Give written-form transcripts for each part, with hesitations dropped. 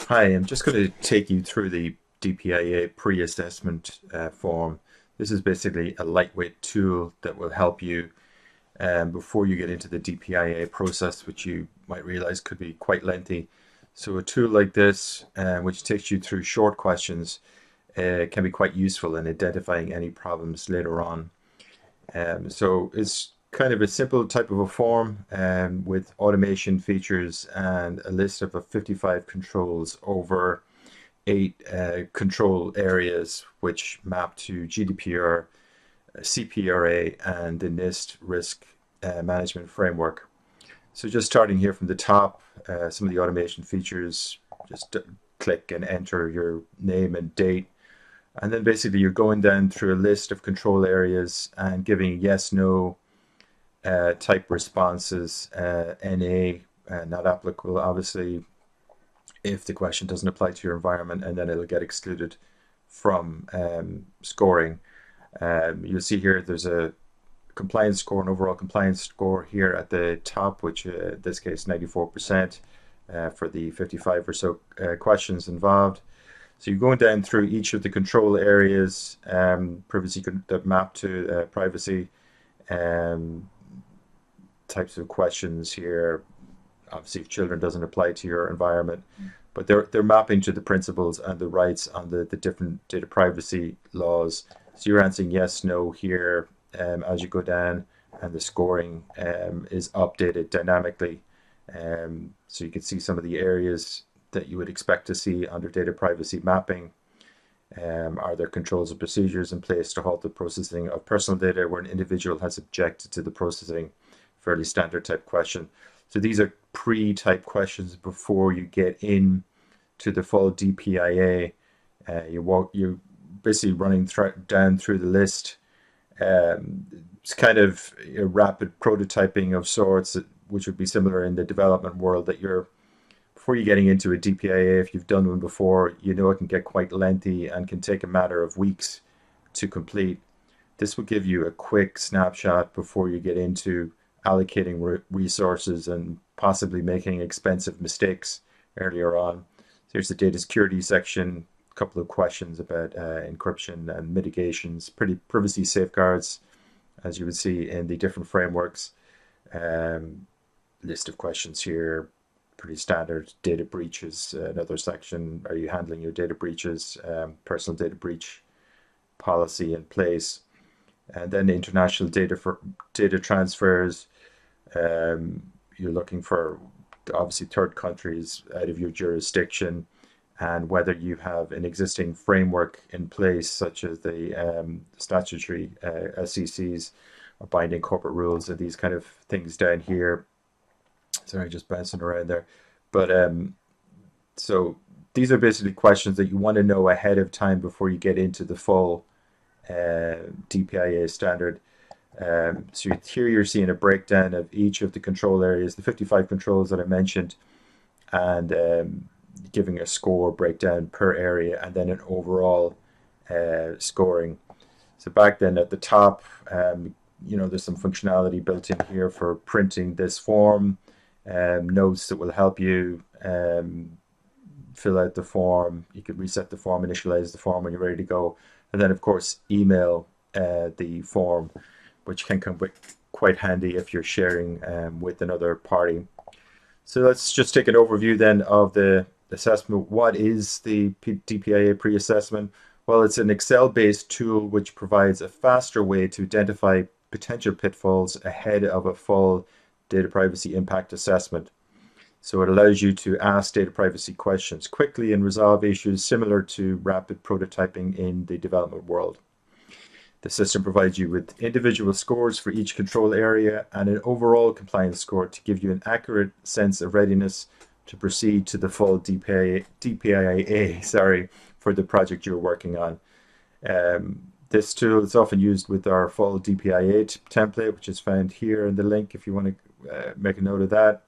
Hi, I'm just going to take you through the DPIA pre-assessment form. This is basically a lightweight tool that will help you before you get into the DPIA process, which you might realize could be quite lengthy. So a tool like this, which takes you through short questions, can be quite useful in identifying any problems later on. So it's kind of a simple type of a form with automation features and a list of 55 controls over eight control areas which map to GDPR, CPRA, and the NIST risk management framework. So just starting here from the top, some of the automation features, just click and enter your name and date. And then basically you're going down through a list of control areas and giving yes, no type responses, NA, not applicable, obviously, if the question doesn't apply to your environment, and then it'll get excluded from scoring. You'll see here there's a compliance score, an overall compliance score here at the top, which in this case 94% for the 55 or so questions involved. So you're going down through each of the control areas, privacy that map to privacy, types of questions here. Obviously, if children doesn't apply to your environment, but they're mapping to the principles and the rights on the different data privacy laws. So you're answering yes, no here as you go down, and the scoring is updated dynamically. So you can see some of the areas that you would expect to see under data privacy mapping. Are there controls and procedures in place to halt the processing of personal data where an individual has objected to the processing? Fairly standard type question. So these are pre-type questions before you get in to the full DPIA. You're basically running down through the list. It's kind of a rapid prototyping of sorts, which would be similar in the development world, that before you're getting into a DPIA, if you've done one before, you know it can get quite lengthy and can take a matter of weeks to complete. This will give you a quick snapshot before you get into allocating resources and possibly making expensive mistakes earlier on. Here's the data security section, a couple of questions about encryption and mitigations, pretty privacy safeguards, as you would see in the different frameworks. List of questions here, pretty standard. Data breaches, another section. Are you handling your data breaches? Personal data breach policy in place. And then international data transfers. You're looking for obviously third countries out of your jurisdiction, and whether you have an existing framework in place, such as the statutory SECs or binding corporate rules, and these kind of things down here. Sorry, just bouncing around there. But so these are basically questions that you want to know ahead of time before you get into the full DPIA standard. So here you're seeing a breakdown of each of the control areas, the 55 controls that I mentioned, and giving a score breakdown per area, and then an overall scoring. So back then at the top, there's some functionality built in here for printing this form, notes that will help you fill out the form. You could reset the form, initialize the form when you're ready to go, and then of course email the form, which can come quite handy if you're sharing with another party. So let's just take an overview then of the assessment. What is the DPIA pre-assessment? Well, it's an Excel-based tool which provides a faster way to identify potential pitfalls ahead of a full data privacy impact assessment. So it allows you to ask data privacy questions quickly and resolve issues similar to rapid prototyping in the development world. The system provides you with individual scores for each control area and an overall compliance score to give you an accurate sense of readiness to proceed to the full DPIA for the project you're working on. This tool is often used with our full DPIA template, which is found here in the link if you want to make a note of that.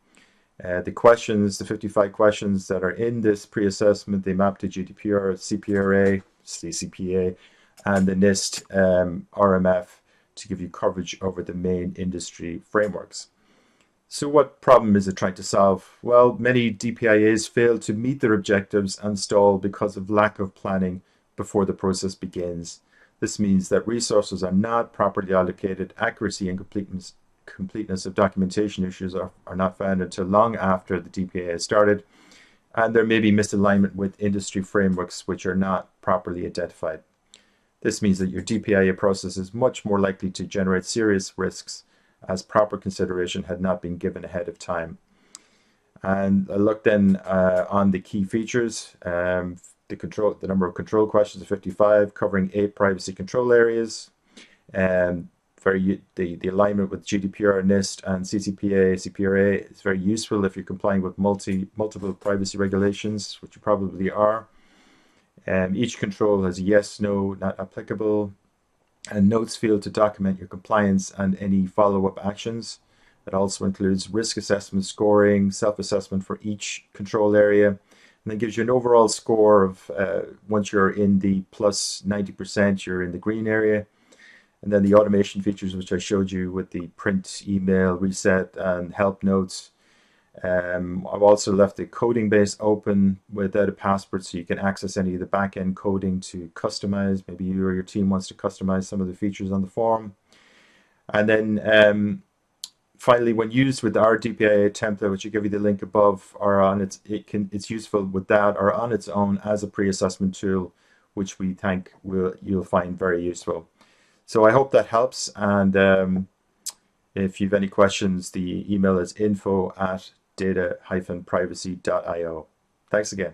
The questions, the 55 questions that are in this pre-assessment, they map to GDPR, CPRA, CCPA, and the NIST RMF to give you coverage over the main industry frameworks. So what problem is it trying to solve? Well, many DPIAs fail to meet their objectives and stall because of lack of planning before the process begins. This means that resources are not properly allocated, accuracy and completeness of documentation issues are not found until long after the DPIA has started, and there may be misalignment with industry frameworks which are not properly identified. This means that your DPIA process is much more likely to generate serious risks as proper consideration had not been given ahead of time. And I looked then on the key features. The number of control questions is 55, covering 8 privacy control areas. The alignment with GDPR, NIST, and CPRA is very useful if you're complying with multiple privacy regulations, which you probably are. Each control has a yes, no, not applicable, and notes field to document your compliance and any follow-up actions. That also includes risk assessment scoring, self-assessment for each control area, and then gives you an overall score of once you're in the plus 90%, you're in the green area. And then the automation features, which I showed you with the print, email, reset, and help notes. I've also left the coding base open without a password, so you can access any of the back-end coding to customize. Maybe you or your team wants to customize some of the features on the form. And then finally, when used with our DPIA template, which I give you the link above, or on it's useful with that or on its own as a pre-assessment tool, which we think you'll find very useful. So I hope that helps. And if you have any questions, the email is info@data-privacy.io. Thanks again.